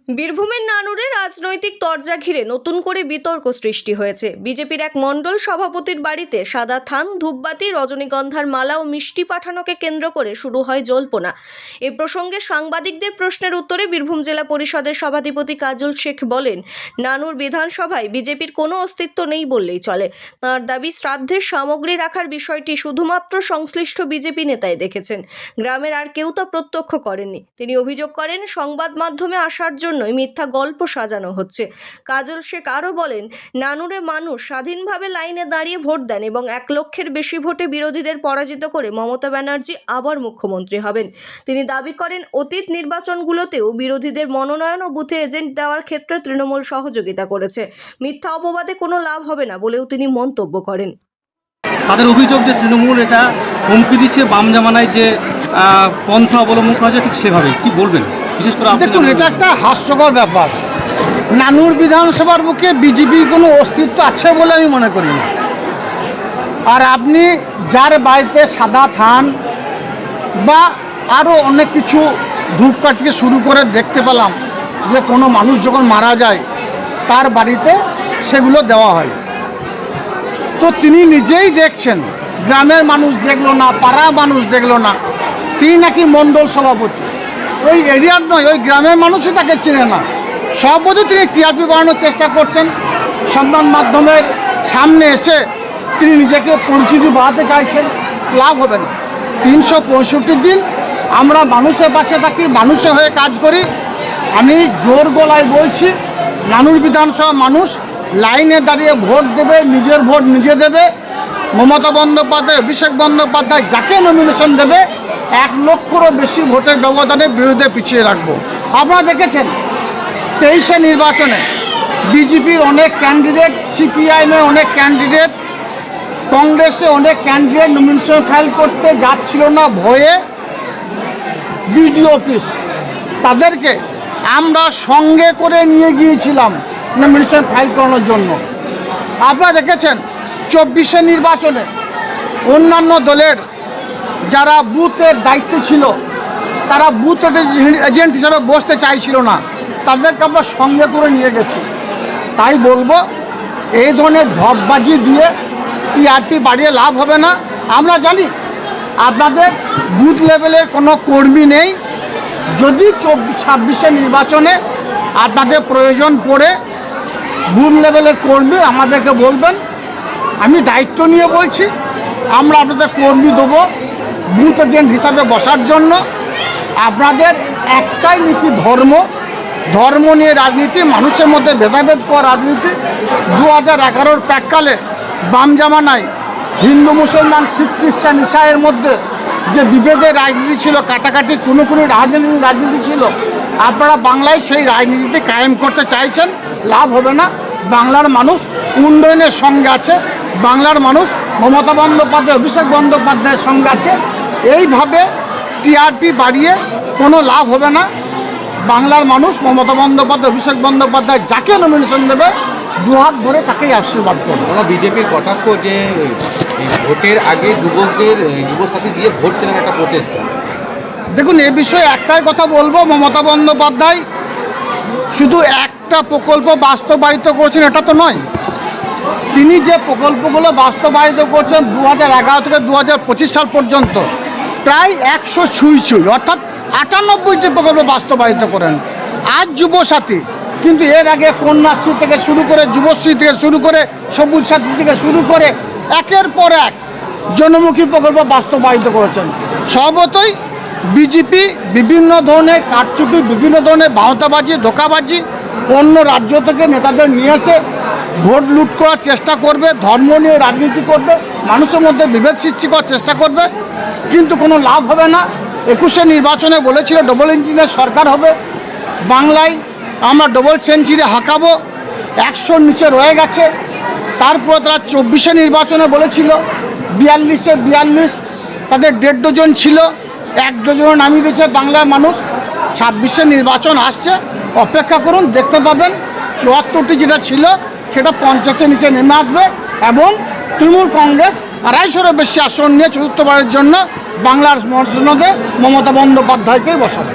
বীরভূমের নানুরে রাজনৈতিক তরজা ঘিরে নতুন করে বিতর্ক সৃষ্টি হয়েছে। বিজেপির এক মণ্ডল সভাপতির বাড়িতে সাদা থান, ধূপবাতি, রজনীগন্ধার মালা ও মিষ্টি পাঠানোকে কেন্দ্র করে শুরু হয় জল্পনা। এ প্রসঙ্গে সাংবাদিকদের প্রশ্নের উত্তরে বীরভূম জেলা পরিষদের সভাধিপতি কাজল শেখ বলেন, নানুর বিধানসভায় বিজেপির কোনো অস্তিত্ব নেই বললেই চলে। তাঁর দাবি, শ্রাদ্ধের সামগ্রী রাখার বিষয়টি শুধুমাত্র সংশ্লিষ্ট বিজেপি নেতাই দেখেছেন, গ্রামের আর কেউ তা প্রত্যক্ষ করেননি। তিনি অভিযোগ করেন, সংবাদ মাধ্যমে আসার জন্য মিথ্যা গল্প সাজানো হচ্ছে। কাজল শেখ আরও বলেন, নানুরে মানুষ স্বাধীনভাবে লাইনে দাঁড়িয়ে ভোট দেন এবং 1 লক্ষের বেশি ভোটে বিরোধীদের পরাজিত করে মমতা ব্যানার্জি আবার মুখ্যমন্ত্রী হবেন। তিনি দাবি করেন, অতীত নির্বাচনগুলোতেও বিরোধীদের মনোনয়ন ও বুথে এজেন্ট দেওয়ার ক্ষেত্রে তৃণমূল সহযোগিতা করেছে। মিথ্যা অপবাদে কোনো লাভ হবে না বলেও তিনি মন্তব্য করেন। তাদের অভিযোগ যে তৃণমূল এটা হুমকি দিচ্ছে, বাম জামানায় যে পন্থা অবলম্বন করা যায় ঠিক সেভাবে। কি বলবেন? বিশেষ করে দেখুন, এটা একটা হাস্যকর ব্যাপার। নানুর বিধানসভার বুকে বিজেপির কোনো অস্তিত্ব আছে বলে আমি মনে করি না। আর আপনি যার বাড়িতে সাদা থান বা আরও অনেক কিছু ধূপকাঠি থেকে শুরু করে দেখতে পেলাম যে কোনো মানুষ যখন মারা যায় তার বাড়িতে সেগুলো দেওয়া হয়, তো তিনি নিজেই দেখছেন, গ্রামের মানুষ দেখলো না, পাড়ার মানুষ দেখলো না। তিনি নাকি মণ্ডল সভাপতি, ওই এরিয়ার নয়, ওই গ্রামের মানুষই তাকে চেনে না। সভাপতি তিনি টিআরপি বাড়ানোর চেষ্টা করছেন, সংবাদ মাধ্যমের সামনে এসে তিনি নিজেকে পরিচিতি বাড়াতে চাইছেন। লাভ হবে না। 365 দিন আমরা মানুষের পাশে থাকি, মানুষের হয়ে কাজ করি। আমি জোর গলায় বলছি, নানুর বিধানসভা মানুষ লাইনে দাঁড়িয়ে ভোট দেবে, নিজের ভোট নিজে দেবে। মমতা বন্দ্যোপাধ্যায়, অভিষেক বন্দ্যোপাধ্যায় যাকে নমিনেশন দেবে 1 লক্ষেরও বেশি ভোটের ব্যবধানে বিরুদ্ধে পিছিয়ে রাখবো। আপনারা দেখেছেন 23 নির্বাচনে বিজেপির অনেক ক্যান্ডিডেট, সিপিআইএমের অনেক ক্যান্ডিডেট, কংগ্রেসে অনেক ক্যান্ডিডেট নমিনেশন ফাইল করতে যাচ্ছিল না ভয়ে বিডিও অফিস। তাদেরকে আমরা সঙ্গে করে নিয়ে গিয়েছিলাম নমিনেশন ফাইল করানোর জন্য। আপনারা দেখেছেন 24 নির্বাচনে অন্যান্য দলের যারা বুথের দায়িত্বে ছিল তারা বুথ এজেন্ট হিসাবে বসতে চাইছিল না, তাদেরকে আমরা সঙ্গে করে নিয়ে গেছি। তাই বলবো, এই ধরনের ঢপবাজি দিয়ে টিআরপি বাড়িয়ে লাভ হবে না। আমরা জানি আপনাদের বুথ লেভেলের কোনো কর্মী নেই। যদি 26 নির্বাচনে আপনাদের প্রয়োজন পড়ে বুথ লেভেলের কর্মী আমাদেরকে বলবেন, আমি দায়িত্ব নিয়ে বলছি, আমরা আপনাদের কর্মী দেবো বুথ এজেন্ট হিসাবে বসার জন্য। আপনাদের একটাই নীতি, ধর্ম নিয়ে রাজনীতি, মানুষের মধ্যে ভেদাভেদ করা রাজনীতি। 2011 প্রাককালে বাম জামানায় হিন্দু মুসলমান, শিখ খ্রিস্টান ইসাইয়ের মধ্যে যে বিভেদের রাজনীতি ছিল, কাটাকাটি কোনো রাজনীতি ছিল, আপনারা বাংলায় সেই রাজনীতি কায়েম করতে চাইছেন। লাভ হবে না। বাংলার মানুষ উন্নয়নের সঙ্গে আছে, বাংলার মানুষ মমতা বন্দ্যোপাধ্যায়, অভিষেক বন্দ্যোপাধ্যায়ের সঙ্গে আছে। এইভাবে টিআরপি বাড়িয়ে কোনো লাভ হবে না। বাংলার মানুষ মমতা বন্দ্যোপাধ্যায়, অভিষেক বন্দ্যোপাধ্যায় যাকে নমিনেশন দেবে 2 হাত ভরে তাকেই আশীর্বাদ করবে। বিজেপির কটাক্ষ যে ভোটের আগে যুবকদের যুবসাথী দিয়ে ভোট কেনার একটা প্রচেষ্টা। দেখুন, এ বিষয়ে একটাই কথা বলবো, মমতা বন্দ্যোপাধ্যায় শুধু একটা প্রকল্প বাস্তবায়িত করছেন এটা তো নয়। তিনি যে প্রকল্পগুলো বাস্তবায়িত করছেন 2011 থেকে 2025 সাল পর্যন্ত প্রায় 100 ছুঁই, অর্থাৎ 98টি প্রকল্প বাস্তবায়িত করেন। আজ যুবসাথী, কিন্তু এর আগে কন্যাশ্রী থেকে শুরু করে, যুবশ্রী থেকে শুরু করে, সবুজ সাথী থেকে শুরু করে একের পর এক জনমুখী প্রকল্প বাস্তবায়িত করেছেন। স্বভাবতই বিজেপি বিভিন্ন ধরনের কারচুপি, বিভিন্ন ধরনের বাহতাবাজি, ধোঁকাবাজি, অন্য রাজ্য থেকে নেতাদের নিয়ে এসে ভোট লুট করার চেষ্টা করবে, ধর্ম নিয়ে রাজনীতি করবে, মানুষের মধ্যে বিভেদ সৃষ্টি করার চেষ্টা করবে, কিন্তু কোনো লাভ হবে না। 21 নির্বাচনে বলেছিল ডবল ইঞ্জিনের সরকার হবে, বাংলায় আমরা ডবল সেঞ্চুরি হাঁকাবো, 100-র নিচে রয়ে গেছে। তারপর তারা 24 নির্বাচনে বলেছিল 42-এ 42, তাদের 1.5 ডজন ছিল, 1 ডজনও নামিয়ে দিয়েছে বাংলার মানুষ। 26 নির্বাচন আসছে, অপেক্ষা করুন, দেখতে পাবেন 74টি যেটা ছিল সেটা 50-এর নিচে নেমে আসবে এবং তৃণমূল কংগ্রেস 250-এরও বেশি আসন নিয়ে চতুর্থবারের জন্য বাংলার মসনদে মমতা বন্দ্যোপাধ্যায়কেই বসাবে।